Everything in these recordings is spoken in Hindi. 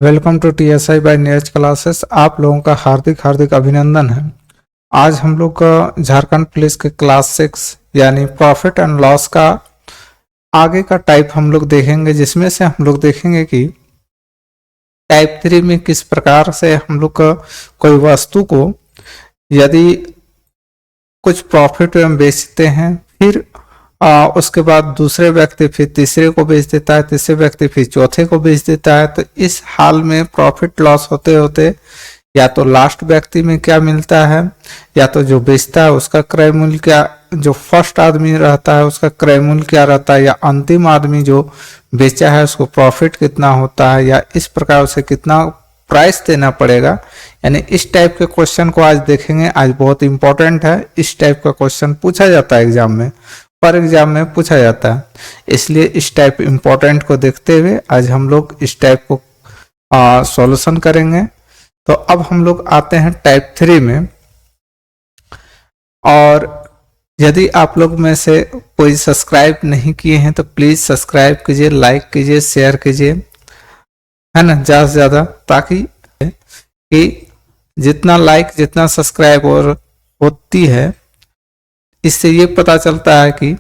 Welcome to TSI by Neeraj classes. आप लोगों का हार्दिक हार्दिक अभिनंदन है। आज हम लोग का झारखंड पुलिस के क्लास 6 यानी प्रॉफिट एंड लॉस का आगे का टाइप हम लोग देखेंगे, जिसमें से हम लोग देखेंगे कि टाइप 3 में किस प्रकार से हम लोग का कोई वस्तु को यदि कुछ प्रॉफिट में बेचते हैं, फिर उसके बाद दूसरे व्यक्ति फिर तीसरे को बेच देता है, तीसरे व्यक्ति फिर चौथे को बेच देता है। तो इस हाल में प्रॉफिट लॉस होते होते या तो लास्ट व्यक्ति में क्या मिलता है, या तो जो बेचता है उसका क्रय मूल्य क्या, जो फर्स्ट आदमी रहता है उसका क्रय मूल्य क्या रहता है, या अंतिम आदमी जो बेचा है उसको प्रॉफिट कितना होता है, या इस प्रकार से कितना प्राइस देना पड़ेगा। यानी इस टाइप के क्वेश्चन को आज देखेंगे। आज बहुत इंपॉर्टेंट है, इस टाइप का क्वेश्चन पूछा जाता है एग्जाम में, पर एग्जाम में पूछा जाता है, इसलिए इस टाइप इंपॉर्टेंट को देखते हुए आज हम लोग इस टाइप को सॉल्यूशन करेंगे। तो अब हम लोग आते हैं टाइप 3 में। और यदि आप लोग में से कोई सब्सक्राइब नहीं किए हैं तो प्लीज सब्सक्राइब कीजिए, लाइक कीजिए, शेयर कीजिए, है ना, ज्यादा से ज्यादा, ताकि कि जितना लाइक जितना सब्सक्राइब और होती है, इससे ये पता चलता है कि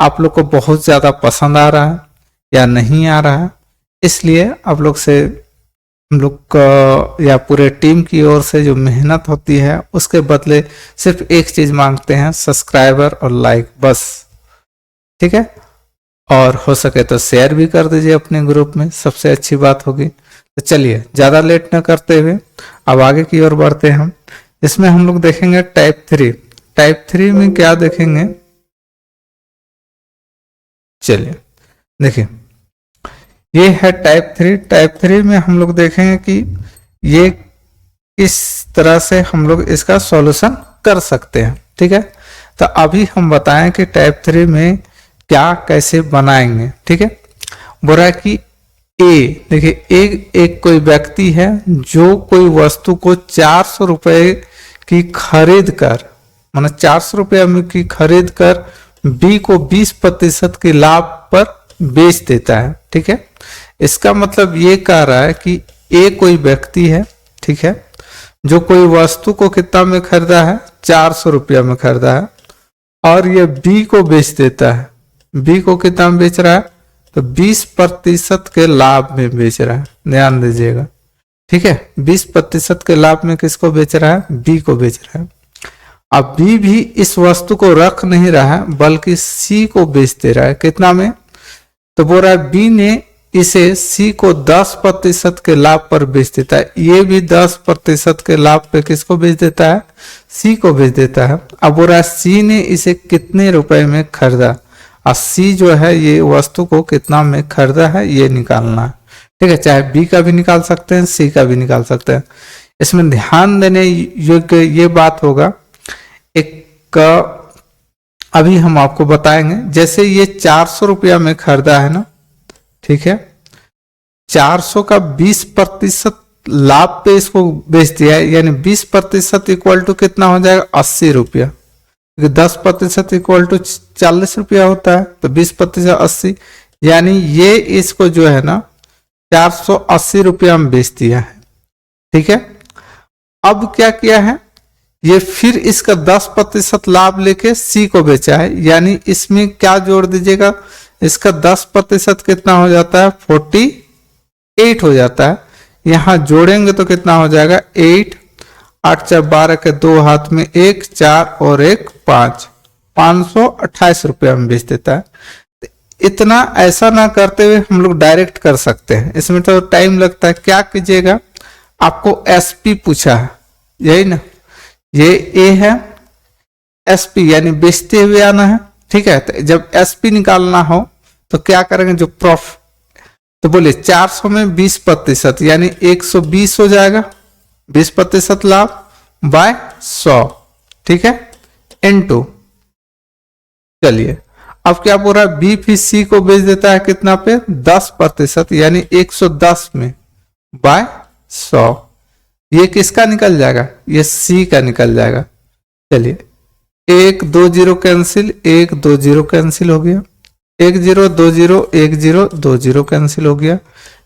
आप लोग को बहुत ज़्यादा पसंद आ रहा है या नहीं आ रहा है। इसलिए आप लोग से, हम लोग का या पूरे टीम की ओर से जो मेहनत होती है उसके बदले सिर्फ एक चीज़ मांगते हैं, सब्सक्राइबर और लाइक, बस। ठीक है, और हो सके तो शेयर भी कर दीजिए अपने ग्रुप में, सबसे अच्छी बात होगी। तो चलिए ज़्यादा लेट न करते हुए अब आगे की ओर बढ़ते हैं हम। इसमें हम लोग देखेंगे टाइप 3। टाइप 3 में क्या देखेंगे, चलिए देखिए, ये है टाइप 3। टाइप 3 में हम लोग देखेंगे कि ये किस तरह से हम लोग इसका सॉल्यूशन कर सकते हैं। ठीक है, तो अभी हम बताएं कि टाइप 3 में क्या कैसे बनाएंगे। ठीक है, बोल रहा है कि ए, देखिए एक कोई व्यक्ति है जो कोई वस्तु को 400 रुपए की खरीद कर, मतलब 400 रुपया में की खरीद कर बी को 20% के लाभ पर बेच देता है। ठीक है, इसका मतलब ये कह रहा है कि ए कोई व्यक्ति है, ठीक है, जो कोई वस्तु को कितना में खरीदा है, 400 रुपया में खरीदा है, और ये बी को बेच देता है। बी को कितना में बेच रहा है, तो 20% के लाभ में बेच रहा है, ध्यान दीजिएगा। ठीक है, 20% के लाभ में किसको बेच रहा है, बी को बेच रहा है। अब बी भी इस वस्तु को रख नहीं रहा है बल्कि सी को बेच दे रहा है, कितना में, तो बोल रहा है बी ने इसे सी को 10% के लाभ पर बेच देता है। ये भी 10% के लाभ पे किसको बेच देता है, सी को बेच देता है। अब बोल रहा है सी ने इसे कितने रुपए में खरीदा, और सी जो है ये वस्तु को कितना में खरीदा है ये निकालना है। ठीक है, चाहे बी का भी निकाल सकते हैं, सी का भी निकाल सकते हैं। इसमें ध्यान देने योग्य ये बात होगा, एक अभी हम आपको बताएंगे, जैसे ये 400 रुपया में खरीदा है ना, ठीक है, 400 का 20% लाभ पे इसको बेच दिया है, यानी 20% इक्वल टू कितना हो जाएगा, 80 रुपया। 10% इक्वल टू 40 रुपया होता है, तो 20% 80, यानी ये इसको जो है ना 480 रुपया में बेच दिया है। ठीक है, अब क्या किया है, ये फिर इसका 10% लाभ लेके सी को बेचा है, यानी इसमें क्या जोड़ दीजिएगा, इसका 10% कितना हो जाता है, 48 हो जाता है। यहां जोड़ेंगे तो कितना हो जाएगा, 8, 8 4 12 के 2 हाथ में 1, 4 और 1 5, 528 रुपया में बेच देता है। इतना ऐसा ना करते हुए हम लोग डायरेक्ट कर सकते हैं, इसमें तो टाइम लगता है। क्या कीजिएगा, आपको एसपी पूछा है, यही ना, ये ए है, एसपी यानी बेचते हुए आना है। ठीक है, तो जब एसपी निकालना हो तो क्या करेंगे, जो प्रॉफिट, तो बोले 400 में 20% यानी 120 हो जाएगा, 20% लाभ बाय 100। ठीक है, इनटू, चलिए अब क्या बोल रहा है, बी फिर सी को बेच देता है कितना पे, 10% यानी 110 में बाय 100। ये किसका निकल जाएगा, ये सी का निकल जाएगा। चलिए 1 2 0 कैंसिल, 1 2 0 कैंसिल हो गया, 1 0 2 0 1 0 2 0 कैंसिल हो गया,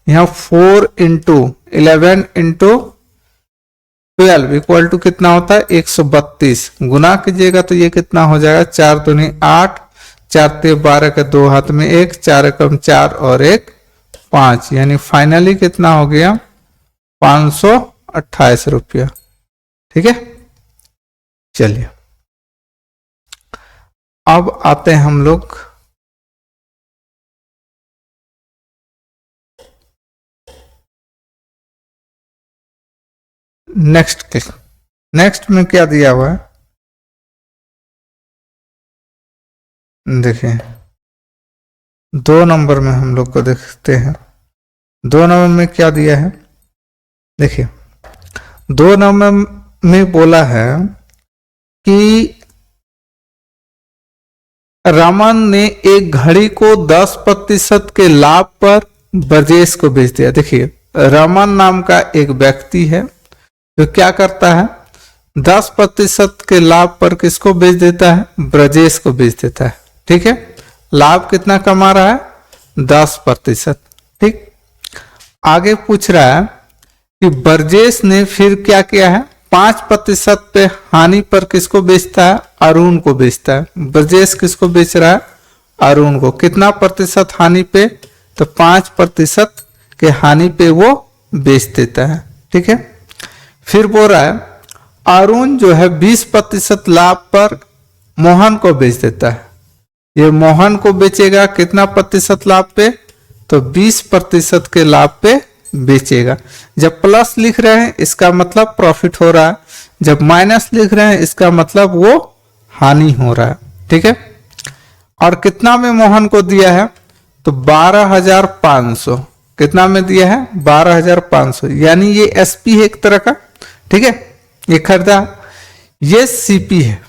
यहाँ 4 इंटू 11 इंटू 12 इक्वल टू कितना होता है 132। गुना कीजिएगा तो ये कितना हो जाएगा 4 दूनी 8, 4 ते 12 के 2 हाथ में 1, 4 एकम 4 और 1 5, यानी फाइनली कितना हो गया 528 रुपया। ठीक है, चलिए अब आते हैं हम लोग नेक्स्ट में क्या दिया हुआ है, देखिए 2 नंबर में हम लोग को देखते हैं। 2 नंबर में क्या दिया है, देखिए 2 नंबर में बोला है कि रामन ने एक घड़ी को 10% के लाभ पर ब्रजेश को बेच दिया। देखिए रामन नाम का एक व्यक्ति है जो क्या करता है 10% के लाभ पर किसको बेच देता है, ब्रजेश को बेच देता है। ठीक है, लाभ कितना कमा रहा है 10%। ठीक, आगे पूछ रहा है कि ब्रजेश ने फिर क्या किया है 5% पे हानि पर किसको बेचता है, अरुण को बेचता है। ब्रजेश किसको बेच रहा है, अरुण को। कितना प्रतिशत हानि पे, तो 5% के हानि पे वो बेच देता है। ठीक है, फिर बोल रहा है अरुण जो है 20% लाभ पर मोहन को बेच देता है। ये मोहन को बेचेगा कितना प्रतिशत लाभ पे, तो 20% के लाभ पे बेचेगा। जब प्लस लिख रहे हैं इसका मतलब प्रॉफिट हो रहा है, जब माइनस लिख रहे हैं इसका मतलब वो हानि हो रहा है। ठीक है, और कितना में मोहन को दिया है, तो 12,500। कितना में दिया है 12,500, यानी ये एसपी है एक तरह का। ठीक है, ये खरीदा, ये सीपी है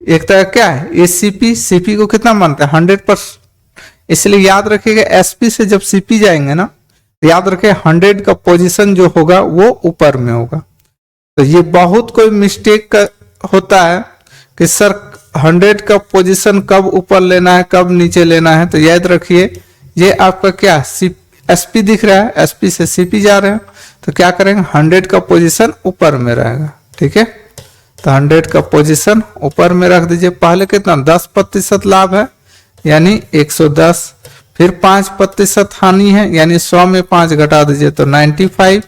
एक तरह, क्या है ये सीपी। सीपी को कितना मानता है 100%, इसलिए याद रखिएगा एसपी से जब सीपी जाएंगे ना, याद रखें 100 का पोजीशन जो होगा वो ऊपर में होगा। तो ये बहुत कोई मिस्टेक होता है कि सर 100 का पोजीशन कब ऊपर लेना है कब नीचे लेना है। तो याद रखिए ये आपका क्या एसपी दिख रहा है, एसपी से सीपी जा रहे हैं, तो क्या करेंगे 100 का पोजीशन ऊपर में रहेगा। ठीक है, तो 100 का पोजीशन ऊपर में रख दीजिए। पहले कितना 10% लाभ है यानी 110, फिर 5% हानि है यानी 100 में 5 घटा दीजिए तो 95,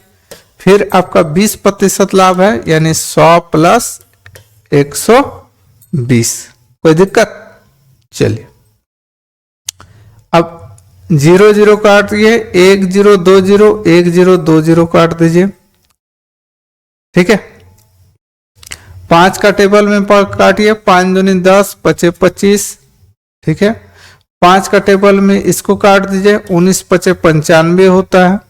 फिर आपका 20% लाभ है यानी 100 प्लस 120। कोई दिक्कत, चलिए अब 0 0 काट दिए, 1 0 2 0 1 0 2 0 काट दीजिए। ठीक है, 5 का टेबल में काटिए, 5 दूनी 10 पचे 25। ठीक है, 5 का टेबल में इसको काट दीजिए, 19 पचे 95 होता है।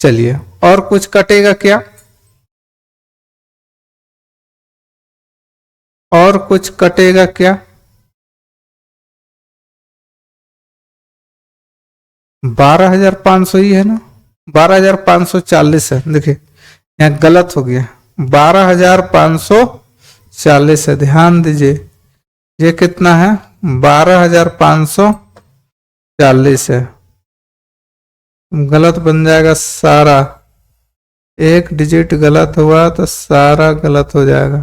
चलिए और कुछ कटेगा क्या, और कुछ कटेगा क्या, 12,500 ही है ना, 12,540 है। देखिए यहाँ गलत हो गया, 12,540 है, ध्यान दीजिए ये कितना है 12,540 है, गलत बन जाएगा सारा, एक डिजिट गलत हुआ तो सारा गलत हो जाएगा।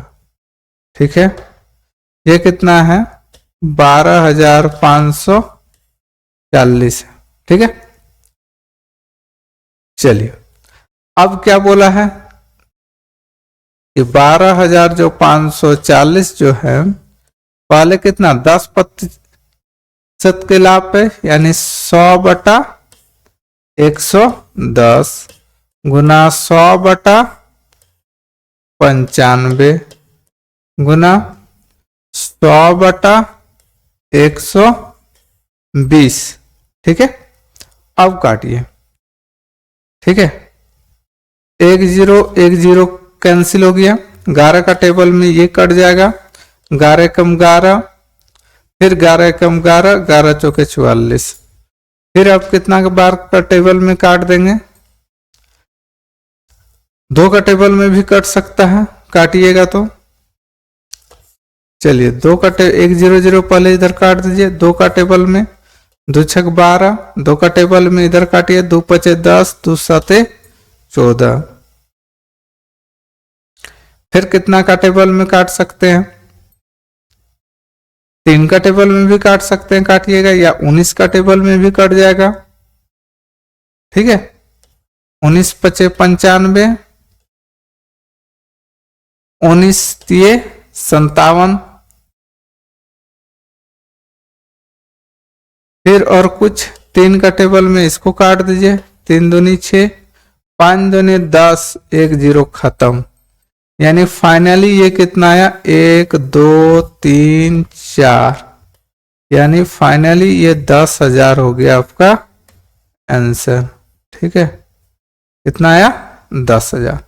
ठीक है, ये कितना है 12,540 है। ठीक है, चलिए अब क्या बोला है कि 12,540 जो है पहले कितना 10% के लाभ पे यानी 100/110 गुना 100/95 गुना 100/120। ठीक है, अब काटिए। ठीक है, 1 0 1 0 कैंसिल हो गया, 11 का टेबल में ये कट जाएगा, 11 कम 11, फिर 11 कम 11, 11 चौके 44, फिर अब कितना के बार का टेबल में काट देंगे, 2 का टेबल में भी कट सकता है, काटिएगा तो। चलिए 2 का 1 0 0 पहले इधर काट दीजिए, 2 का टेबल में दो छक 12, 2 का टेबल में इधर काटिए, 2 पचे 10, 2 साते 14। फिर कितना का टेबल में काट सकते हैं? 3 का टेबल में भी काट सकते हैं, काटिएगा, या 19 का टेबल में भी कट जाएगा। ठीक है, 19 पचे 95, 19 दिए 57। फिर और कुछ 3 का टेबल में इसको काट दीजिए, 3 दूनी 6, 5 दूनी 10, 1 0 खत्म। यानी फाइनली ये कितना आया? 1 2 3 4, यानी फाइनली ये 10,000 हो गया आपका आंसर। ठीक है, कितना आया? 10,000।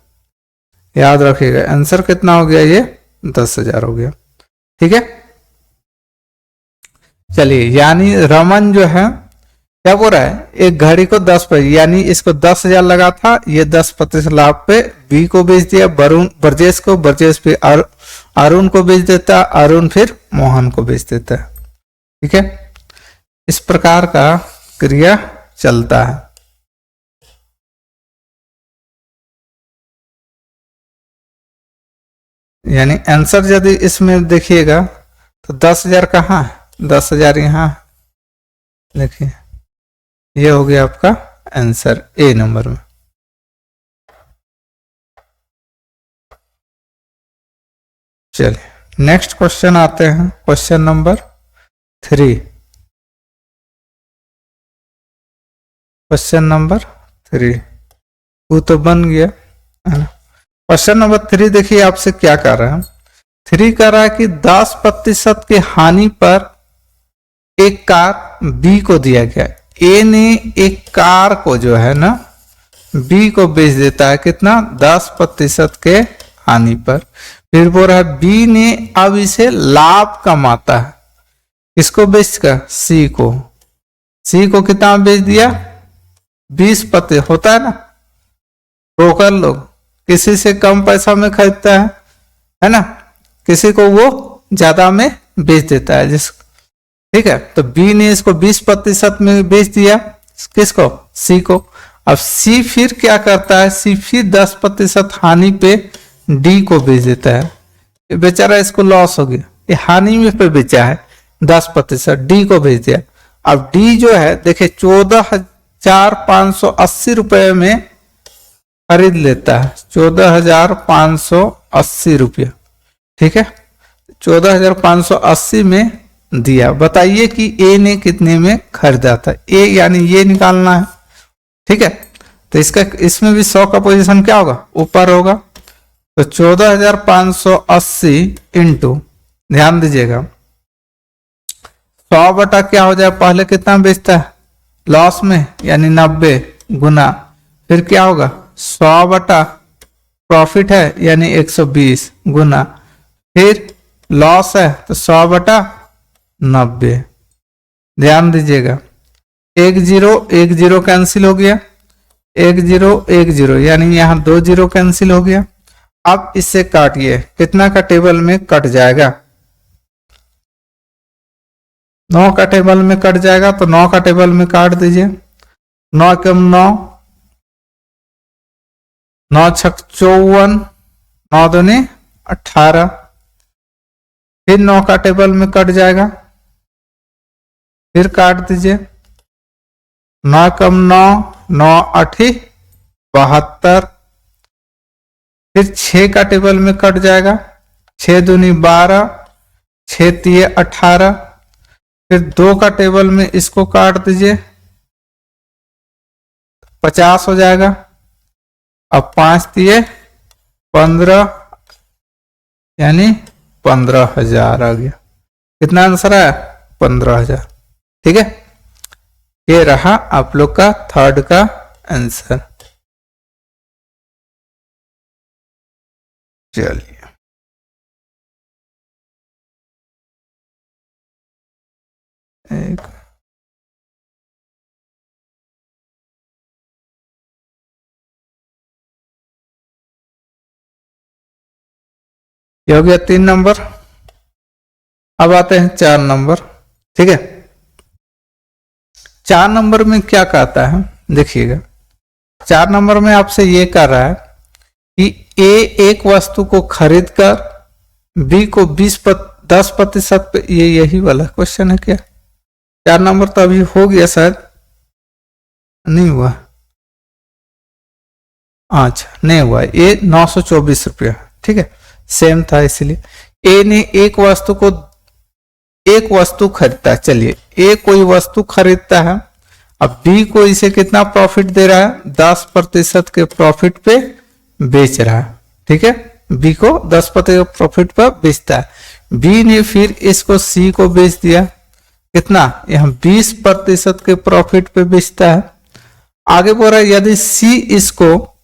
याद रखिएगा आंसर कितना हो गया? ये 10,000 हो गया। ठीक है, चलिए, यानी रमन जो है क्या बोल रहा है? एक घड़ी को 10 पर, यानी इसको 10,000 लगा था, ये 10% लाभ पे बी को बेच दिया, ब्रजेश को, ब्रजेश पे अरुण को बेच देता, अरुण फिर मोहन को बेच देता है। ठीक है, इस प्रकार का क्रिया चलता है। यानी आंसर यदि इसमें देखिएगा तो 10,000 कहाँ है? 10,000 यहाँ देखिए, ये हो गया आपका आंसर ए नंबर में। चलिए नेक्स्ट क्वेश्चन आते हैं, क्वेश्चन नंबर 3। क्वेश्चन नंबर 3 वो तो बन गया है ना। क्वेश्चन नंबर 3 देखिए आपसे क्या कर रहा है। 3 कह रहा है कि 10% की हानि पर एक कार बी को दिया गया। ए ने एक कार को जो है ना बी को बेच देता है, कितना? 10% के हानि पर। फिर बोल रहा है बी ने अब इसे लाभ कमाता है, किसको बेचकर? सी को। सी को कितना बेच दिया? 20% होता है ना, ब्रोकर लोग किसी से कम पैसा में खरीदता है ना, किसी को वो ज्यादा में बेच देता है जिस। ठीक है, तो बी ने इसको 20% में बेच दिया, किसको? सी को। अब सी फिर क्या करता है? सी फिर 10% हानि पे डी को बेच देता है। बेचारा इसको लॉस हो गया, ये हानि में पे बेचा है, 10% डी को बेच दिया। अब डी जो है देखिए 14,580 रुपए में खरीद लेता है, 14,580 रुपया। ठीक है, 14,580 में दिया। बताइए कि ए ने कितने में खरीदा था? ए यानी ये निकालना है। ठीक है, तो इसका इसमें भी 100 का पोजीशन क्या होगा? ऊपर होगा। तो 14,580 इंटू, ध्यान दीजिएगा, 100 बटा क्या हो जाए? पहले कितना बेचता है लॉस में, यानी 90 गुना, फिर क्या होगा? 100 बटा प्रॉफिट है यानी 120 गुना, फिर लॉस है तो 100 बटा 90। ध्यान दीजिएगा, 1 0 कैंसिल हो गया, 1 0 यानी यहां 2 0 कैंसिल हो गया। अब इससे काटिए, कितना का टेबल में कट जाएगा? 9 का टेबल में कट जाएगा, तो 9 का टेबल में काट दीजिए। 9 कम 9, 9 छक 54, 9 दूनी 18। फिर 9 का टेबल में कट जाएगा, फिर काट दीजिए। 9 कम 9, 9 8 72। फिर 6 का टेबल में कट जाएगा, 6 दूनी 12, 6 तिये 18। फिर 2 का टेबल में इसको काट दीजिए, 50 हो जाएगा। अब 5 तिये 15, यानी 15,000 आ गया। कितना आंसर आया? 15,000। ठीक है, ये रहा आप लोग का थर्ड का आंसर। चलिए एक ये हो गया 3 नंबर। अब आते हैं 4 नंबर। ठीक है, 4 नंबर में क्या कहता है, देखिएगा 4 नंबर में आपसे ये कह रहा है कि ए एक वस्तु को खरीद कर बी को 10% पे, ये यही वाला क्वेश्चन है क्या? 4 नंबर तो अभी हो गया शायद, नहीं हुआ, अच्छा नहीं हुआ, ये 924 रुपया, ठीक है सेम था इसलिए। ए ने एक वस्तु खरीदता है, चलिए ए कोई वस्तु खरीदता है, अब बी को इसे कितना प्रॉफिट दे रहा है, 10% के प्रॉफिट पे बेच रहा है, ठीक है बी को 10% प्रॉफिट पर बेचता है। बी ने फिर इसको सी को बेच दिया, कितना, यहां 20% के प्रॉफिट पे बेचता है। आगे बोल रहा है यदि सी इसको,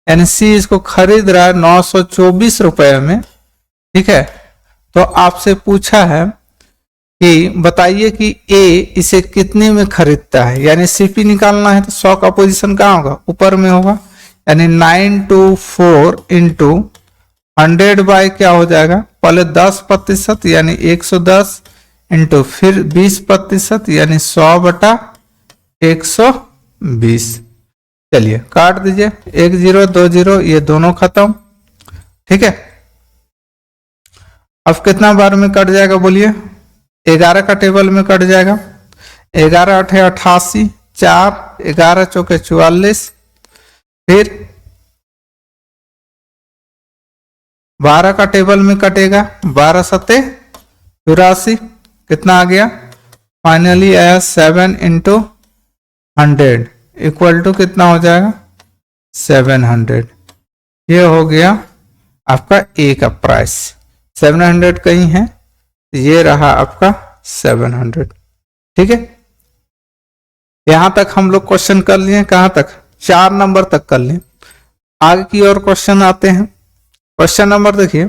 यानी सी इसको खरीद रहा है 924 रुपए में, ठीक है, तो आपसे पूछा है कि बताइए कि ए इसे कितने में खरीदता है, यानी सीपी निकालना है तो 100 का पोजीशन कहाँ होगा, ऊपर में होगा, यानी 924 इंटू 100 बाय क्या हो जाएगा, पहले 10% यानी 110 इंटू फिर 20% यानी 100/120। चलिए काट दीजिए, 1 0 2 0 ये दोनों खत्म, ठीक है। अब कितना बार में कट जाएगा बोलिए, 11 का टेबल में कट जाएगा, 11 8 88, 4 11 चौके 44, फिर 12 का टेबल में कटेगा, 12 सत्ते 84, कितना आ गया, फाइनली आया 7 इंटू 100 इक्वल टू कितना हो जाएगा 700। ये हो गया आपका ए का प्राइस, 700 कहीं है, ये रहा आपका 700, ठीक है। यहां तक हम लोग क्वेश्चन कर लिए, कहां तक, 4 नंबर तक कर लिए। आगे की और क्वेश्चन आते हैं। क्वेश्चन नंबर देखिए,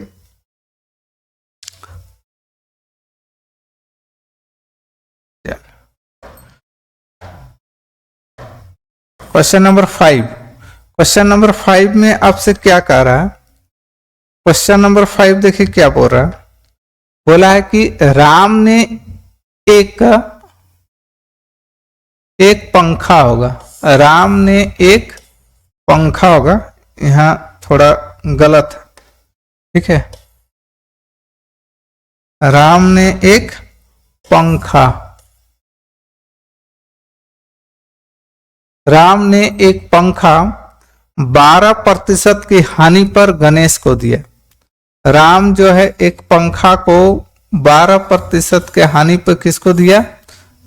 क्वेश्चन नंबर 5। क्वेश्चन नंबर 5 में आपसे क्या कह रहा है, क्वेश्चन नंबर 5 देखिए क्या बोल रहा है, बोला है कि राम ने एक पंखा होगा, राम ने एक पंखा होगा, यहां थोड़ा गलत है, ठीक है, राम ने एक पंखा, राम ने एक पंखा 12% की हानि पर गणेश को दिया। राम जो है एक पंखा को 12% के हानि पर किसको दिया,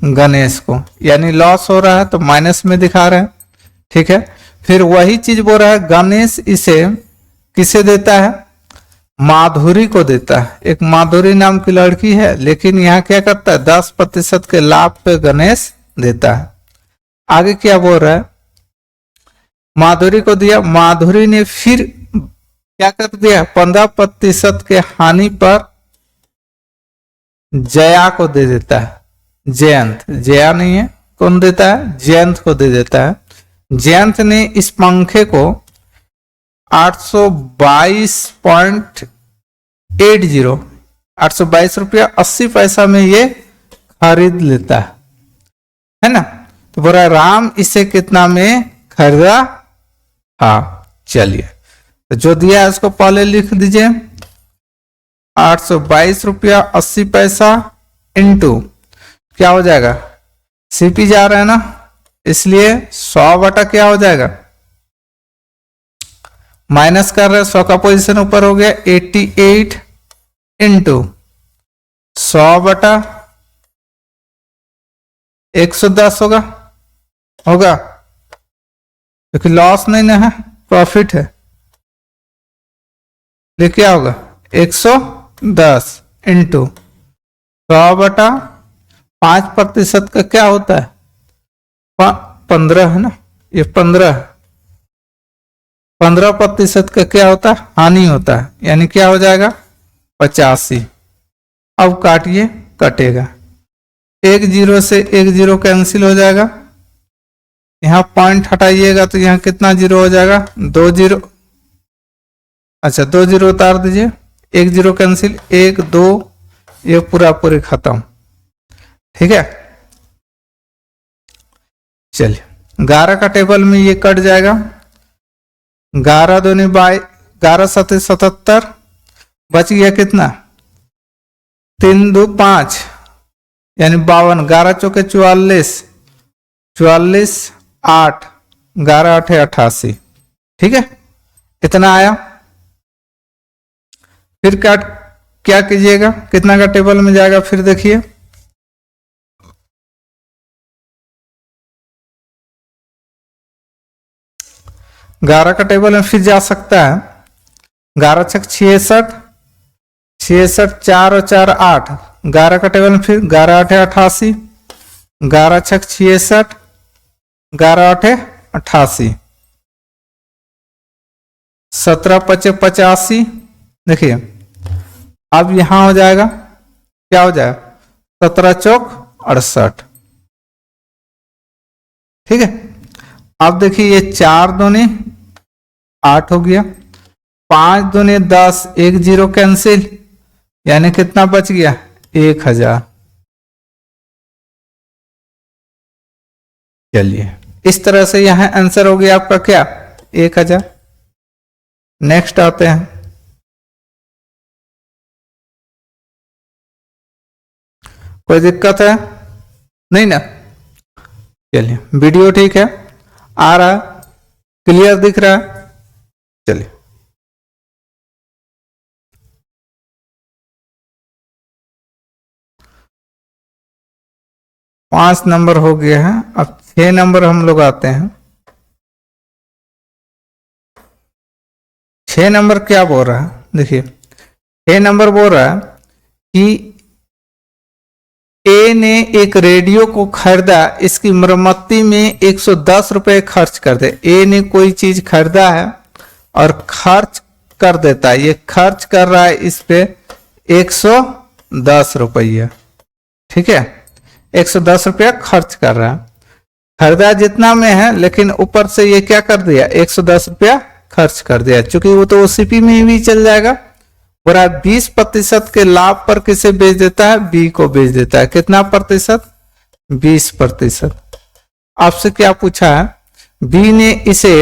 गणेश को, यानी लॉस हो रहा है तो माइनस में दिखा रहे हैं, ठीक है। फिर वही चीज बोल रहा है गणेश इसे किसे देता है, माधुरी को देता है, एक माधुरी नाम की लड़की है, लेकिन यहाँ क्या करता है 10% के लाभ पे गणेश देता है। आगे क्या बोल रहा है, माधुरी को दिया, माधुरी ने फिर क्या कर दिया 15% के हानि पर जया को दे देता है, जयंत, जया नहीं है, कौन देता है, जयंत को दे देता है। जयंत ने इस पंखे को 822.80 822 रुपया 80 पैसा में ये खरीद लेता है ना। तो बोला राम इसे कितना में खरीदा, हाँ चलिए, तो जो दिया है उसको पहले लिख दीजिए, 822 रुपया 80 पैसा इंटू क्या हो जाएगा, सीपी जा रहा है ना, इसलिए 100 बटा क्या हो जाएगा, माइनस कर रहे हैं, 100 का पोजीशन ऊपर हो गया, 88 इंटू 100 बटा 110 होगा, क्योंकि लॉस नहीं ना है, प्रॉफिट है, ये क्या होगा 110 इंटू 100 बटा 5% का क्या होता है 15 है ना, ये 15% का क्या होता है, हानि होता है, यानी क्या हो जाएगा 85। अब काटिए, कटेगा, 1 0 से 1 0 कैंसिल हो जाएगा, यहां पॉइंट हटाइएगा तो यहां कितना 0 हो जाएगा 2 0, अच्छा 2 0 उतार दीजिए, 1 0 कैंसिल, 1 2, ये पूरा खत्म, ठीक है। चलिए 11 का टेबल में ये कट जाएगा, 11 दूनी 11 सत्ते 77, बच गया कितना 3 2 5 यानी 52, 11 चौके 44, 44 8, 11 8 88। ठीक है, इतना आया। फिर क्या कीजिएगा, कितना का टेबल में जाएगा फिर देखिए, ग्यारह का टेबल में फिर जा सकता है, 11 छक 66, 66 4 और 4 8, 11 का टेबल में फिर 11 8 88, 11 छक 66, 11 8 88, 17 5 85। देखिए अब यहां हो जाएगा, क्या हो जाएगा 17 चौक 68। ठीक है, अब देखिए ये 4 दूनी 8 हो गया, 5 दूनी 10, 1 0 कैंसिल, यानी कितना बच गया 1000। चलिए इस तरह से यहां आंसर हो गया आपका क्या 1000। नेक्स्ट आते हैं, कोई दिक्कत है नहीं ना? चलिए वीडियो ठीक है, आ रहा है, क्लियर दिख रहा है? चलिए पांच नंबर हो गया है, अब 6 नंबर हम लोग आते हैं। 6 नंबर क्या बोल रहा है, देखिए 6 नंबर बोल रहा है कि ए ने एक रेडियो को खरीदा, इसकी मरम्मती में 110 रुपए खर्च कर दे। ए ने कोई चीज खरीदा है और खर्च कर देता है, ये खर्च कर रहा है इस पे 110 रुपया। ठीक है, 110 रुपया खर्च कर रहा है, खरीदा जितना में है लेकिन ऊपर से ये क्या कर दिया 110 रुपया खर्च कर दिया, क्योंकि वो तो ओसीपी में भी चल जाएगा। और 20% के लाभ पर किसे बेच देता है, बी को बेच देता है। कितना प्रतिशत 20%। आपसे क्या पूछा है, बी ने इसे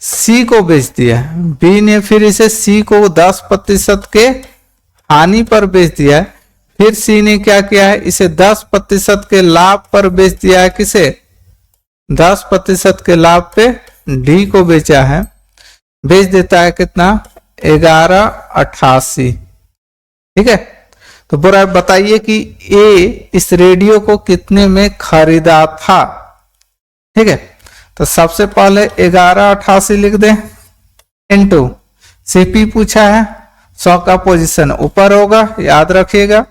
सी को बेच दिया, बी ने फिर इसे सी को 10% के हानि पर बेच दिया है, फिर सी ने क्या किया है इसे 10% के लाभ पर बेच दिया है, किसे 10% के लाभ पे डी को बेचा है, बेच देता है कितना 1188। ठीक है, तो बुरा बताइए कि ए इस रेडियो को कितने में खरीदा था। ठीक है, तो सबसे पहले 1188 लिख दें इनटू सीपी पूछा है, 100 का पोजीशन ऊपर होगा, याद रखिएगा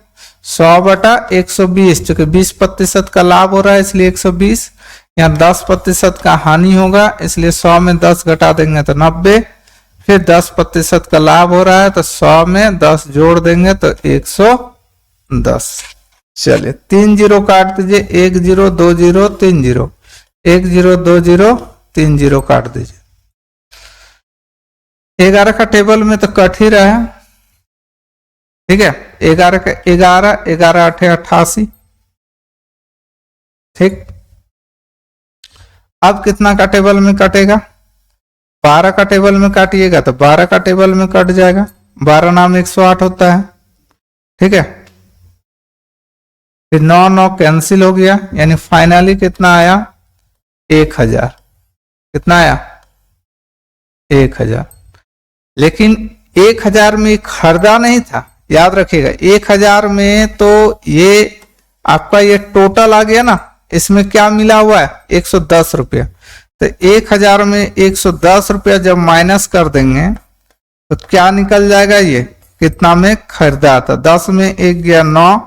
100/120, चूंकि 20% का लाभ हो रहा है इसलिए 120, यहाँ 10% का हानि होगा इसलिए 100 में 10 घटा देंगे तो 90, फिर 10% का लाभ हो रहा है तो 100 में 10 जोड़ देंगे तो 110। चलिए 3 0 काट दीजिए, 1 0 2 0 3 0, 1 0 2 0 3 0 काट दीजिए। 11 का टेबल में तो कट ही रहा है। ठीक है, 11 का 11, 11 8 88। ठीक, अब कितना का टेबल में कटेगा, 12 का टेबल में काटिएगा तो 12 का टेबल में कट जाएगा, 12 नाम 108 होता है। ठीक है, फिर 9 9 कैंसिल हो गया, यानी फाइनली कितना आया 1000। कितना आया 1000। लेकिन 1000 में खरीदा नहीं था, याद रखिएगा 1000 में तो ये आपका ये टोटल आ गया ना, इसमें क्या मिला हुआ है 110 रुपया, तो 1000 में 110 रुपया जब माइनस कर देंगे तो क्या निकल जाएगा, ये कितना में खरीदा था। 10 में 1 गया 9,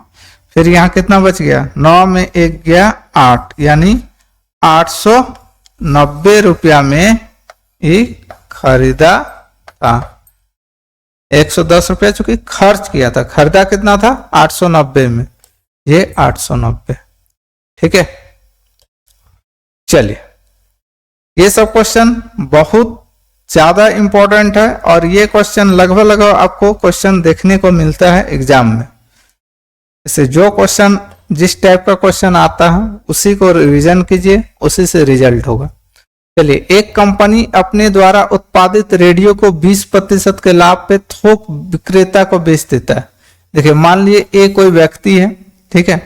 फिर यहाँ कितना बच गया 9 में 1 गया 8, यानी 890 रुपया में ये खरीदा था। 110 रुपया चूंकि खर्च किया था, खरीदा कितना था 890 में, ये 890। ठीक है, चलिए ये सब क्वेश्चन बहुत ज्यादा इंपॉर्टेंट है और ये क्वेश्चन लगभग आपको क्वेश्चन देखने को मिलता है एग्जाम में। इसे जो क्वेश्चन जिस टाइप का क्वेश्चन आता है उसी को रिवीजन कीजिए, उसी से रिजल्ट होगा। चलिए, एक कंपनी अपने द्वारा उत्पादित रेडियो को 20% के लाभ पे थोक विक्रेता को बेच देता है। देखिए, मान लीजिए एक कोई व्यक्ति है, ठीक है,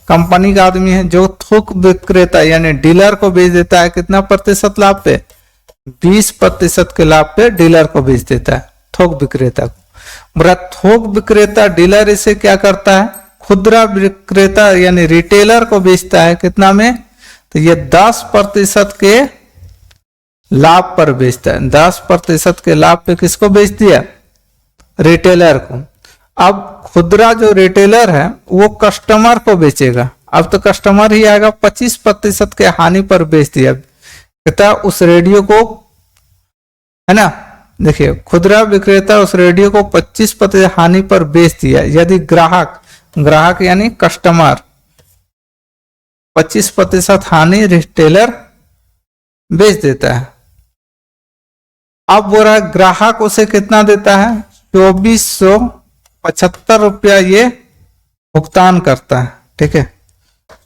कंपनी का आदमी है, जो थोक विक्रेता यानी डीलर को बेच देता है कितना प्रतिशत लाभ पे, 20% के लाभ पे डीलर को बेच देता है, थोक विक्रेता को। बड़ा थोक विक्रेता डीलर इसे क्या करता है, खुदरा विक्रेता यानी रिटेलर को बेचता है कितना में, तो ये 10% के लाभ पर बेचता है। 10% के लाभ पे किसको बेच दिया, रिटेलर को। अब खुदरा जो रिटेलर है वो कस्टमर को बेचेगा, अब तो कस्टमर ही आएगा, 25% के हानि पर बेच दिया, कहता उस रेडियो को, है ना। देखिए, खुदरा विक्रेता उस रेडियो को 25% हानि पर बेच दिया। यदि ग्राहक, ग्राहक यानी कस्टमर, 25% हानि रिटेलर बेच देता है। अब बोल रहा है ग्राहक उसे कितना देता है, 2475 रुपया ये भुगतान करता है, ठीक है,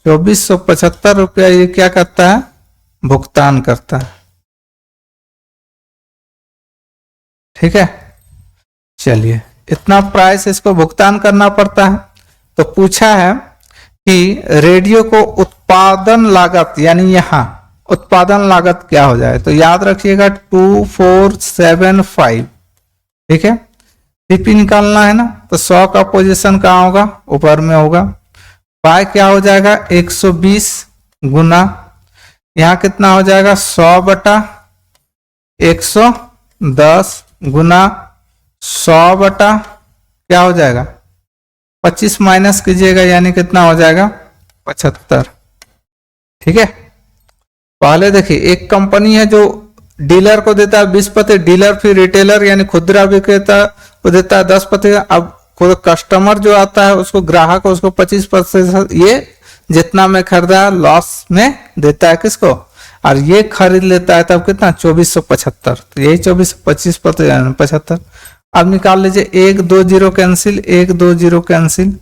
2475 रुपया ये क्या करता है, भुगतान करता है, ठीक है। चलिए, इतना प्राइस इसको भुगतान करना पड़ता है। तो पूछा है कि रेडियो को उत्पादन लागत, यानी यहां उत्पादन लागत क्या हो जाए, तो याद रखिएगा 2475, ठीक है। सीपी निकालना है ना, तो 100 का पोजीशन कहाँ होगा, ऊपर में होगा। पाई क्या हो जाएगा, 120 गुना, यहाँ कितना हो जाएगा, 100 बटा 110 गुना 100 बटा क्या हो जाएगा, 25 माइनस कीजिएगा, यानी कितना हो जाएगा, 75, ठीक है। पहले देखिए, एक कंपनी है जो डीलर को देता है 20%, डीलर फिर रिटेलर यानी खुदरा विक्रेता को देता है 10%। अब खुद कस्टमर जो आता है उसको, ग्राहक उसको 25%, ये जितना में खरीदा लॉस में देता है किसको, और ये खरीद लेता है तब कितना, 2475, तो यही 2425% 75। अब निकाल लीजिए, 1 2 0 कैंसिल, 1 2 0 कैंसिल,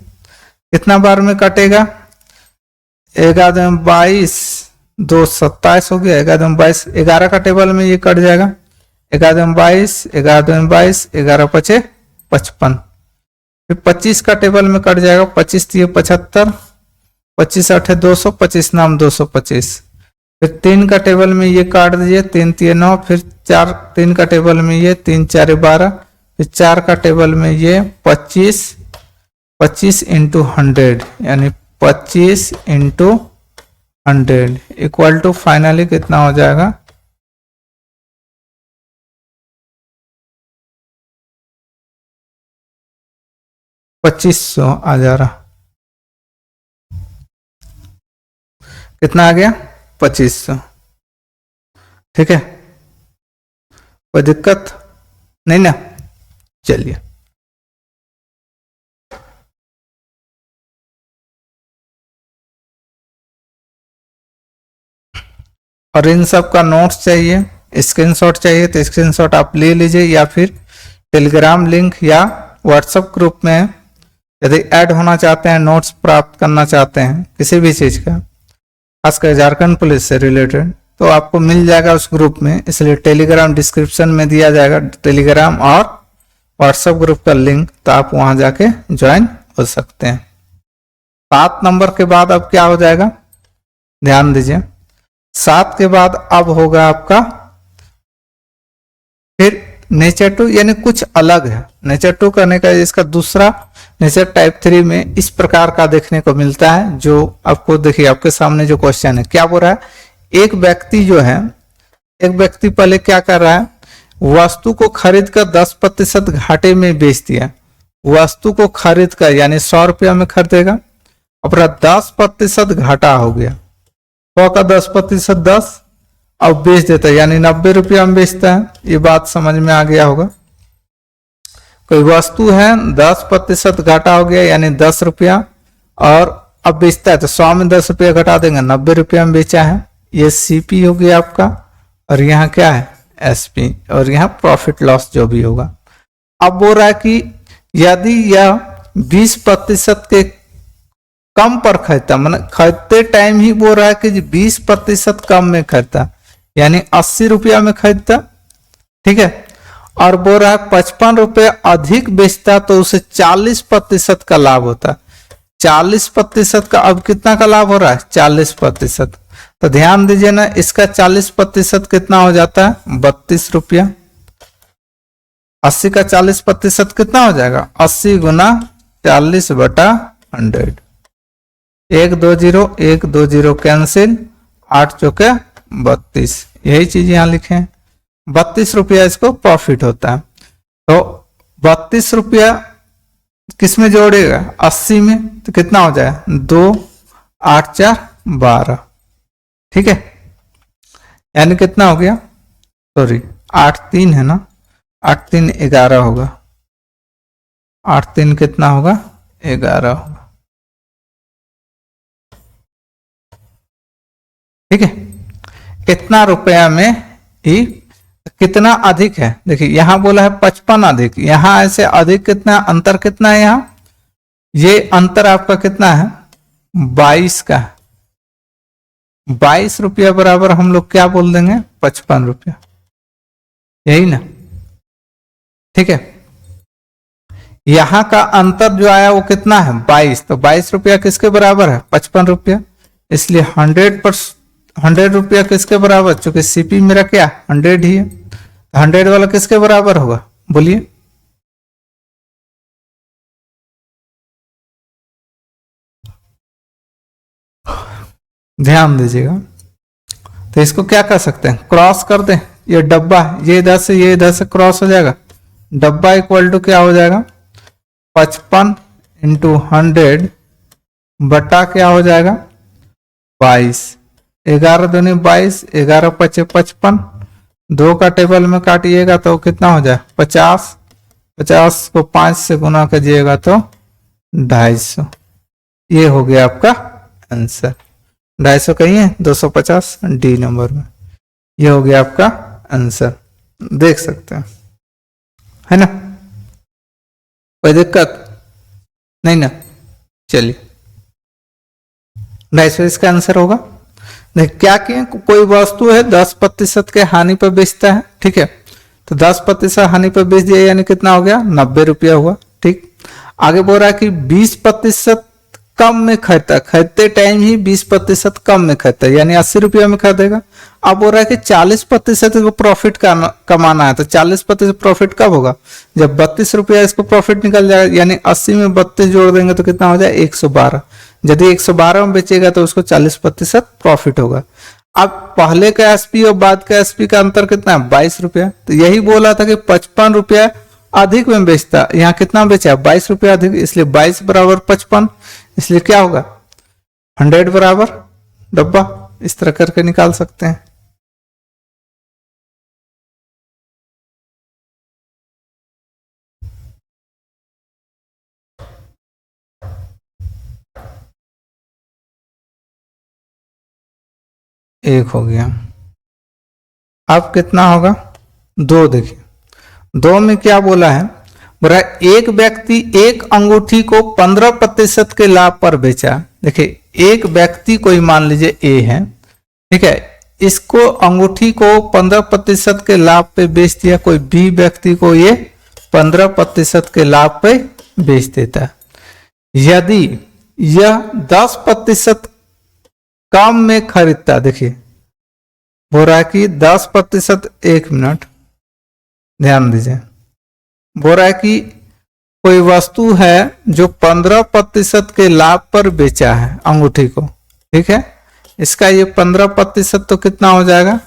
कितना बार में कटेगा, 11 22 2 27 हो गया, 11 22, 11 का टेबल में ये कट जाएगा, 11 22 11 22 11 5 55, फिर 25 का टेबल में कट जाएगा, 25 3 75, 25 8 200, 25 नाम 225, फिर 3 का टेबल में ये काट दीजिए, 3 3 9, फिर 4 3 का टेबल में ये 3 4 12, फिर 4 का टेबल में ये 25 25 इंटू 100 यानी 25 इंटू 100 इक्वल टू फाइनली कितना हो जाएगा, 2500 आ जा रहा, कितना आ गया, 2500, ठीक है। कोई दिक्कत नहीं ना, चलिए। और इन सब का नोट्स चाहिए, स्क्रीनशॉट चाहिए तो स्क्रीनशॉट आप ले लीजिए, या फिर टेलीग्राम लिंक या व्हाट्सएप ग्रुप में यदि ऐड होना चाहते हैं, नोट्स प्राप्त करना चाहते हैं किसी भी चीज़ का, खासकर झारखंड पुलिस से रिलेटेड, तो आपको मिल जाएगा उस ग्रुप में। इसलिए टेलीग्राम डिस्क्रिप्शन में दिया जाएगा, टेलीग्राम और व्हाट्सएप ग्रुप का लिंक, तो आप वहां जाके ज्वाइन हो सकते हैं। 7 नंबर के बाद अब क्या हो जाएगा, ध्यान दीजिए, 7 के बाद अब होगा आपका फिर नेचर 2, यानी कुछ अलग है। नेचर 2 करने का इसका दूसरा नेचर टाइप 3 में इस प्रकार का देखने को मिलता है, जो आपको देखिए आपके सामने जो क्वेश्चन है, क्या बोल रहा है, एक व्यक्ति जो है, एक व्यक्ति पहले क्या कर रहा है, वस्तु को खरीद कर 10% घाटे में बेच दिया। वस्तु को खरीद कर यानी 100 रुपया में खरीदेगा, अपना 10% घाटा हो गया, 100 का 10% 10, अब बेच देता है यानी 90 रुपया में बेचता है। ये बात समझ में आ गया होगा। कोई वस्तु है 10% घाटा हो गया यानी 10 रुपया, और अब बेचता है तो 100 में 10 रुपया घटा देंगे, 90 रुपया में बेचा है। ये सीपी हो गया आपका, और यहाँ क्या है, एसपी, और यहाँ प्रॉफिट लॉस जो भी होगा। अब बोल रहा है कि यदि यह 20% के कम पर खरीदता, मतलब खरीदते टाइम ही बोल रहा है कि 20% कम में खरीदता, यानी 80 रुपया में खरीदता, ठीक है। और बोल रहा है 55 रुपये अधिक बेचता तो उसे 40% का लाभ होता। 40% का, अब कितना का लाभ हो रहा है? 40%। तो ध्यान दीजिए ना, इसका 40% कितना हो जाता है? 32 रुपया। 80 का 40% कितना हो जाएगा? 80 गुना 40/100। 1 2 0 1 2 0 कैंसिल, 8 चौके 32, यही चीज यहां लिखे हैं। 32 रुपया इसको प्रॉफिट होता है। तो 32 रुपया किस में जोड़ेगा? 80 में, तो कितना हो जाएगा? 2 8 4 12, ठीक है। यानी कितना हो गया? सॉरी 8 3 है ना, 8 3 11 होगा। 8 3 कितना होगा? 11 होगा, ठीक है। इतना रुपया में ही कितना अधिक है? देखिए यहां बोला है 55 अधिक, यहां ऐसे अधिक कितना, अंतर कितना है यहां? ये अंतर आपका कितना है? 22 का है। 22 रुपया बराबर हम लोग क्या बोल देंगे? 55 रुपया, यही ना, ठीक है। यहां का अंतर जो आया वो कितना है? 22, तो 22 रुपया किसके बराबर है? 55 रुपया। इसलिए 100 रुपया किसके बराबर? चूंकि सीपी मेरा क्या 100 ही है, 100 वाला किसके बराबर होगा? बोलिए। ध्यान दीजिएगा, तो इसको क्या कर सकते हैं? क्रॉस कर दें। ये डब्बा, ये इधर से ये इधर से क्रॉस हो जाएगा। डब्बा इक्वल टू क्या हो जाएगा? 55 इंटू 100 बटा क्या हो जाएगा? 22। 11 दूनी 22, 11 पचे 55, 2 का टेबल में काटिएगा तो कितना हो जाए? 50। 50 को 5 से गुना कीजिएगा तो 250। ये हो गया आपका आंसर। 250 कहीं है? 250 डी नंबर में। ये हो गया आपका आंसर, देख सकते हैं, है ना? कोई दिक्कत नहीं ना? चलिए 250 इसका आंसर होगा। देख क्या किए, कोई वस्तु है 10% के हानि पर बेचता है, ठीक है। तो 10% हानि पर बेच दिया, यानी कितना हो गया? 90 रुपया हुआ, ठीक। आगे बोल रहा है कि 20% कम में खरीदता, खरीदते टाइम ही 20% कम में खरीदता, यानी 80 रुपया में खरीदेगा। अब बोल रहा है कि 40% को प्रॉफिट कमाना है, तो 40% प्रॉफिट कब होगा? जब 32 रुपया इसको प्रॉफिट निकल जाएगा, यानी 80 में 32 जोड़ देंगे तो कितना हो जाए? 112। यदि 112 में बेचेगा तो उसको 40% प्रॉफिट होगा। अब पहले का एसपी और बाद का एसपी का अंतर कितना है? 22 रुपया। तो यही बोला था कि 55 रुपया अधिक में बेचता, यहाँ कितना बेचा? 22 रुपया अधिक, इसलिए 22 बराबर 55, इसलिए क्या होगा? 100 बराबर डब्बा। इस तरह करके निकाल सकते हैं। एक हो गया। अब कितना होगा? 2। देखिए 2 में क्या बोला है? बोला एक व्यक्ति एक अंगूठी को 15% के लाभ पर बेचा। देखिए एक व्यक्ति कोई मान लीजिए ए है, ठीक है, इसको अंगूठी को 15% के लाभ पे बेच दिया। कोई बी व्यक्ति को ये 15% के लाभ पे बेच देता। यदि यह 10% कम में खरीदता, देखिए बोल रहा है कि 10%, 1 मिनट ध्यान दीजिए, बोल रहा है कि कोई वस्तु है जो 15% के लाभ पर बेचा है अंगूठी को, ठीक है। इसका ये 15% तो कितना हो जाएगा?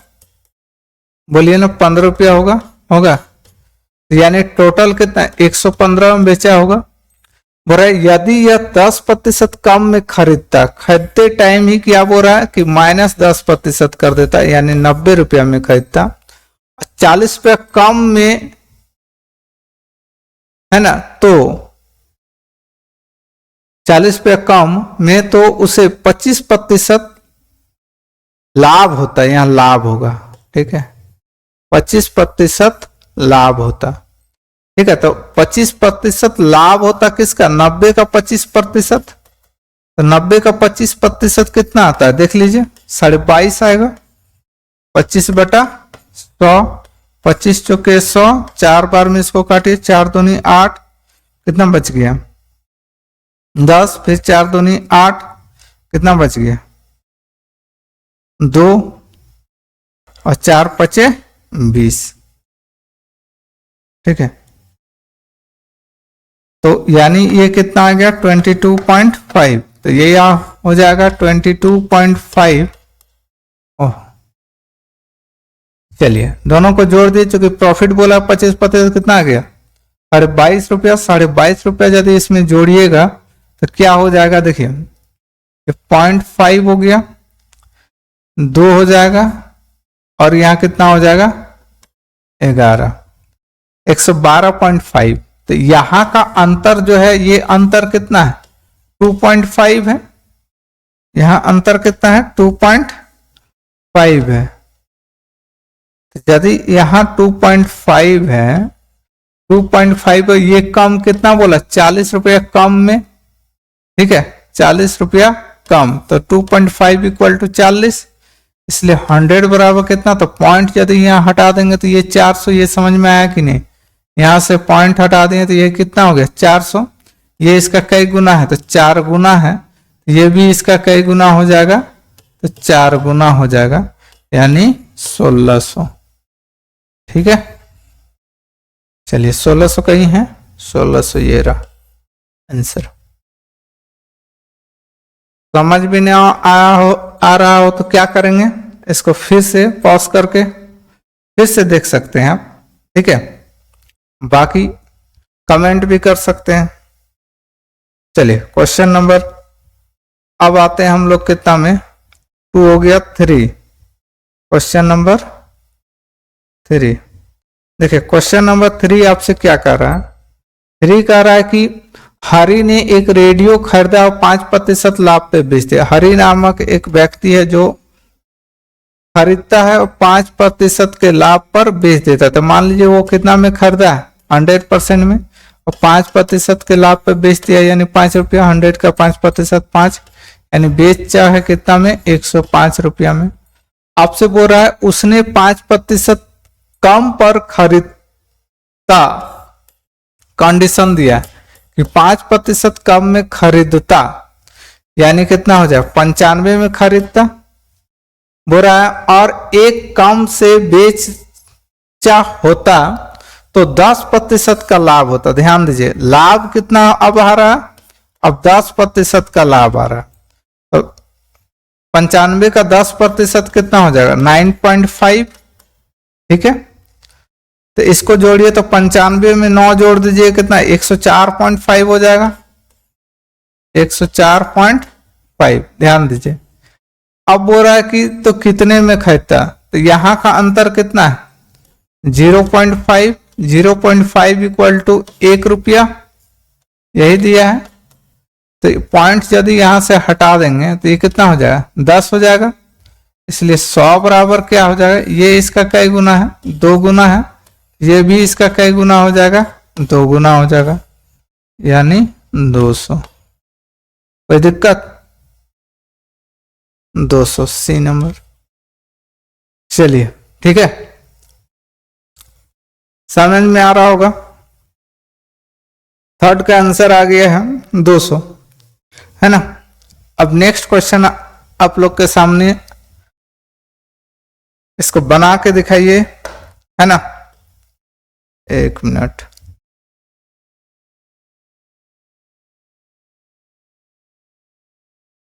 बोलिए ना, 15 रुपया होगा, यानी टोटल कितना? 115 में बेचा होगा। बोल रहा है यदि यह 10% कम में खरीदता, खरीदते टाइम ही क्या बोल रहा है कि -10% कर देता, यानी 90 रुपया में खरीदता। 40 रुपया कम में, है ना, तो 40 रुपया कम में तो उसे 25% लाभ होता है, यहां लाभ होगा, ठीक है, 25% लाभ होता, ठीक है। तो 25% लाभ होता किसका? 90 का 25%, तो 90 का 25% कितना आता है देख लीजिए, 22.5 आएगा। 25/100, 25 चौके 100, 4 बार में इसको काटिए, 4 दूनी 8, कितना बच गया 10, फिर 4 दूनी 8, कितना बच गया 2, और 4 पचे 20। ठीक है, तो यानी ये कितना आ गया 22.5, तो ये यहाँ हो जाएगा 22.5। ओह, चलिए दोनों को जोड़ दिए, चूंकि प्रॉफिट बोला 25%, कितना आ गया 22.5 रुपया। 22.5 रुपया यदि इसमें जोड़िएगा तो क्या हो जाएगा, देखिए 0.5 हो गया, 2 हो जाएगा, और यहाँ कितना हो जाएगा 11, 112.5। तो यहां का अंतर जो है, ये अंतर कितना है 2.5 है, यहां अंतर कितना है 2.5 है। तो यदि यहां 2.5 है, 2.5 ये कम कितना बोला 40 रुपया कम में, ठीक है 40 रुपया कम, तो 2.5 इक्वल टू 40, इसलिए 100 बराबर कितना, तो पॉइंट यदि यहाँ हटा देंगे तो ये 400, ये समझ में आया कि नहीं, यहां से पॉइंट हटा देंगे तो ये कितना हो गया 400, ये इसका कई गुना है तो 4 गुना है, ये भी इसका कई गुना हो जाएगा तो 4 गुना हो जाएगा, यानी 1600। ठीक है, चलिए 1600 कहीं है, 1600 ये रहा आंसर। समझ भी नहीं आ रहा हो तो क्या करेंगे, इसको फिर से पॉज करके फिर से देख सकते हैं आप। ठीक है, बाकी कमेंट भी कर सकते हैं। चलिए क्वेश्चन नंबर, अब आते हैं हम लोग कितना में, 2 हो गया 3, क्वेश्चन नंबर 3। देखिए क्वेश्चन नंबर 3 आपसे क्या कर रहा है, 3 कह रहा है कि हरि ने एक रेडियो खरीदा और 5% लाभ पे बेच दिया। हरि नामक एक व्यक्ति है जो खरीदता है और 5% के लाभ पर बेच देता है। तो मान लीजिए वो कितना में खरीदा है 100% में, और 5% के लाभ पे बेच दिया, यानी 5 रुपया, 100 का 5% 5, यानी बेचा है कितना में 105 रुपया में। आपसे बोल रहा है उसने 5% कम पर खरीदता, कंडीशन दिया कि 5% कम में खरीदता, यानी कितना हो जाए 95 में खरीदता बोल रहा है, और एक कम से बेचा होता तो 10% का लाभ होता। ध्यान दीजिए लाभ कितना अब आ रहा, अब 10% का लाभ आ रहा, तो 95 का 10% कितना हो जाएगा 9.5। ठीक है, तो इसको जोड़िए, तो 95 में 9 जोड़ दीजिए, कितना 104.5 हो जाएगा, 104.5। ध्यान दीजिए, अब बोल रहा है कि तो कितने में खरीदता, तो यहां का अंतर कितना है 0.5, 0.5 इक्वल टू 1 रुपया, यही दिया है। तो पॉइंट यदि यहां से हटा देंगे तो ये कितना हो जाएगा 10 हो जाएगा, इसलिए 100 बराबर क्या हो जाएगा, ये इसका कई गुना है 2 गुना है, ये भी इसका कई गुना हो जाएगा 2 गुना हो जाएगा, यानी 200। कोई दिक्कत, 200 सी नंबर। चलिए ठीक है, समझ में आ रहा होगा। थर्ड का आंसर आ गया है 200, है ना। अब नेक्स्ट क्वेश्चन आप लोग के सामने, इसको बना के दिखाइए, है ना। 1 मिनट,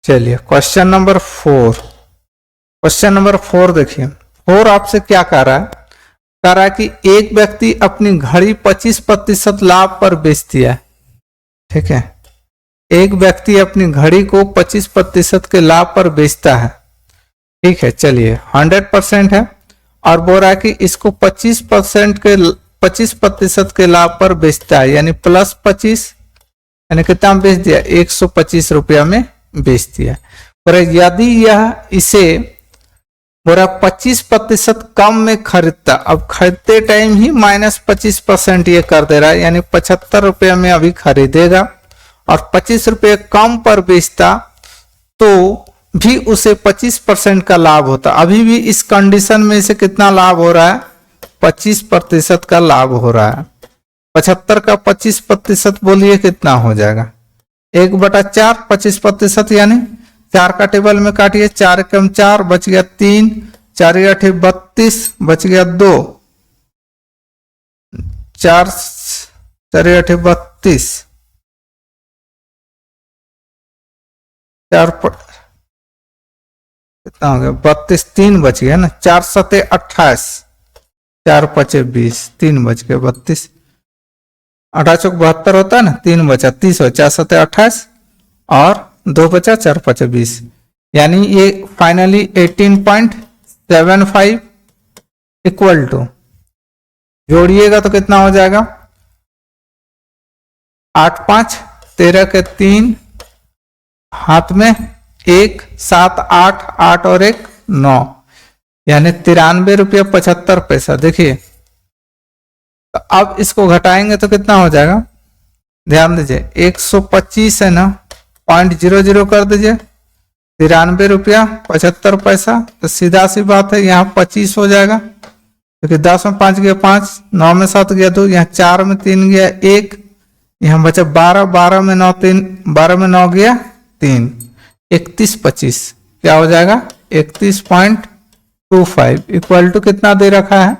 चलिए क्वेश्चन नंबर 4। क्वेश्चन नंबर 4 देखिए, 4 आपसे क्या कह रहा है, कह रहा है कि एक व्यक्ति अपनी घड़ी 25% लाभ पर बेचती है। ठीक है, एक व्यक्ति अपनी घड़ी को 25% के लाभ पर बेचता है। ठीक है, चलिए 100% है, और बोल रहा है कि इसको 25% के लाभ पर बेचता है, यानी प्लस 25, यानी कितना बेच दिया 125 रुपया में बेच दिया। पर यदि यह इसे बोरा 25% कम में खरीदता, अब खरीदते टाइम ही -25% ये कर दे रहा है, यानी 75 रुपये में अभी खरीदेगा और 25 रुपये कम पर बेचता तो भी उसे 25% का लाभ होता। अभी भी इस कंडीशन में इसे कितना लाभ हो रहा है? 25% का लाभ हो रहा है। 75 का 25% बोलिए कितना हो जाएगा? 1/4 25% यानी 4 का टेबल में काटिए, 4 कम 4 बच गया 3, 4 8 32 बच गया 2, 4 4 8 32, 4 कितना हो गया? 32, 3 बच गया ना, 4 7 28, 4 5 20, 3 बच गया 32, 8 चौक 72 होता है ना, 3 बचा 30 हो, 4 7 28 और 2 बचा, 4 5 20, यानी ये फाइनली 18.75 इक्वल टू, जोड़िएगा तो कितना हो जाएगा? 8 5 13 के 3 हाथ में 1 7 8 8 और 1 9, यानी 93 रुपया 75 पैसा। देखिए तो अब इसको घटाएंगे तो कितना हो जाएगा? ध्यान दीजिए 125 है ना, 0.00 कर दीजिए, 93 रुपया 75 पैसा, तो सीधा सी बात है यहाँ 25 हो जाएगा, क्योंकि 10 में 5 गया 5, 9 में 7 गया 2, यहाँ 4 में 3 गया 1, यहाँ बचा 12, 12 में 9 3, 12 में 9 गया 3, 31 25 क्या हो जाएगा? 31.25 इक्वल टू कितना दे रखा है?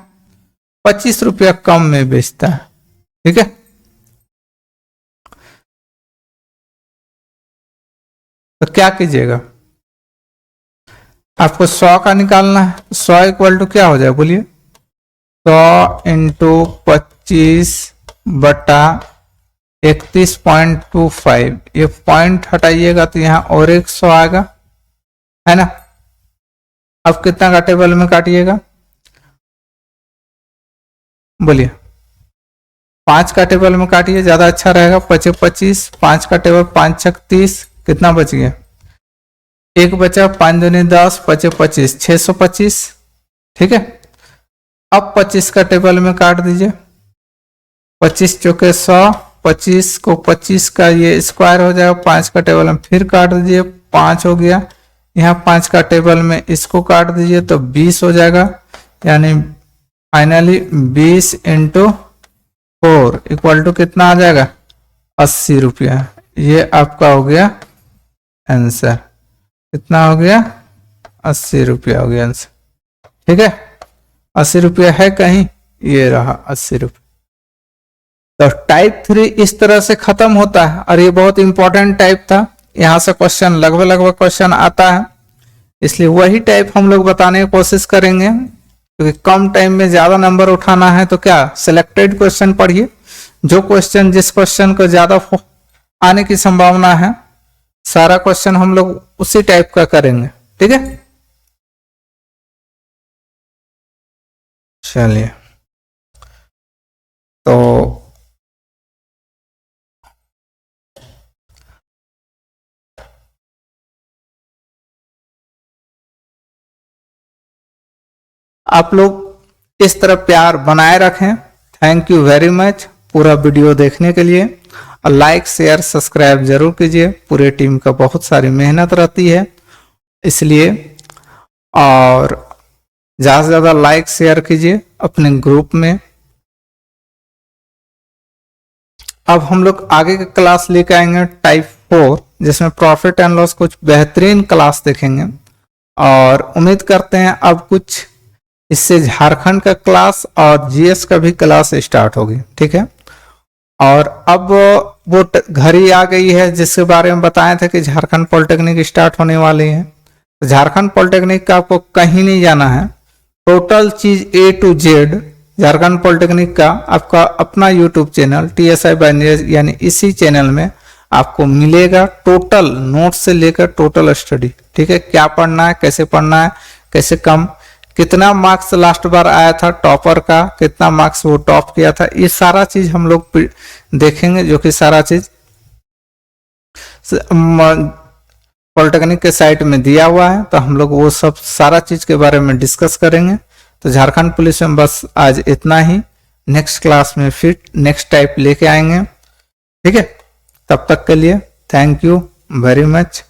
25 रुपया कम में बेचता है। ठीक है, तो क्या कीजिएगा? आपको 100 का निकालना है। 100 इक्वल टू क्या हो जाए बोलिए? 100 इंटू 25 बटा 31.25, ये पॉइंट हटाइएगा तो यहाँ और 100 आएगा, है ना। अब कितना का टेबल में काटिएगा बोलिए? 5 का टेबल में काटिए, ज्यादा अच्छा रहेगा। 5 25, 5 का टेबल 5 6 30, कितना बच गया? 1 बचा, 5 दूनी 10, 5 25 625। ठीक है, अब 25 का टेबल में काट दीजिए, 25 चौके 100, 25 को 25 का ये स्क्वायर हो जाएगा, 5 का टेबल में फिर काट दीजिए, 5 हो गया, यहाँ 5 का टेबल में इसको काट दीजिए तो 20 हो जाएगा, यानी फाइनली 20 इंटू 4 इक्वल टू कितना आ जाएगा? 80 रुपया। ये आपका हो गया आंसर। कितना हो गया? 80 रुपया हो गया आंसर। ठीक है, 80 रुपया है कहीं? ये रहा 80 रुपया। तो टाइप 3 इस तरह से खत्म होता है, और ये बहुत इंपॉर्टेंट टाइप था, यहां से क्वेश्चन लगभग क्वेश्चन आता है, इसलिए वही टाइप हम लोग बताने की कोशिश करेंगे, क्योंकि कम टाइम में ज्यादा नंबर उठाना है। तो क्या सिलेक्टेड क्वेश्चन पढ़िए, जो क्वेश्चन जिस क्वेश्चन को ज्यादा आने की संभावना है, सारा क्वेश्चन हम लोग उसी टाइप का करेंगे। ठीक है, चलिए तो आप लोग इस तरह प्यार बनाए रखें। थैंक यू वेरी मच पूरा वीडियो देखने के लिए, और लाइक शेयर सब्सक्राइब जरूर कीजिए। पूरे टीम का बहुत सारी मेहनत रहती है इसलिए, और ज़्यादा से ज़्यादा लाइक शेयर कीजिए अपने ग्रुप में। अब हम लोग आगे की क्लास लेकर आएंगे टाइप 4, जिसमें प्रॉफिट एंड लॉस, कुछ बेहतरीन क्लास देखेंगे, और उम्मीद करते हैं अब कुछ इससे झारखंड का क्लास और जीएस का भी क्लास स्टार्ट होगी। ठीक है, और अब वो घड़ी आ गई है जिसके बारे में बताए थे कि झारखंड पॉलिटेक्निक स्टार्ट होने वाली है। तो झारखंड पॉलिटेक्निक का आपको कहीं नहीं जाना है, टोटल चीज A to Z Jharkhand polytechnic का आपका अपना YouTube channel TSI by Neeraj, यानी इसी चैनल में आपको मिलेगा टोटल नोट से लेकर टोटल स्टडी। ठीक है, क्या पढ़ना है, कैसे पढ़ना है, कैसे कम, कितना मार्क्स लास्ट बार आया था टॉपर का, कितना मार्क्स वो टॉप किया था, ये सारा चीज हम लोग देखेंगे, जो कि सारा चीज पॉलिटेक्निक के साइट में दिया हुआ है। तो हम लोग वो सब सारा चीज के बारे में डिस्कस करेंगे। तो झारखंड पुलिस में बस आज इतना ही, नेक्स्ट क्लास में फिर नेक्स्ट टाइप लेके आएंगे। ठीक है, तब तक के लिए थैंक यू वेरी मच।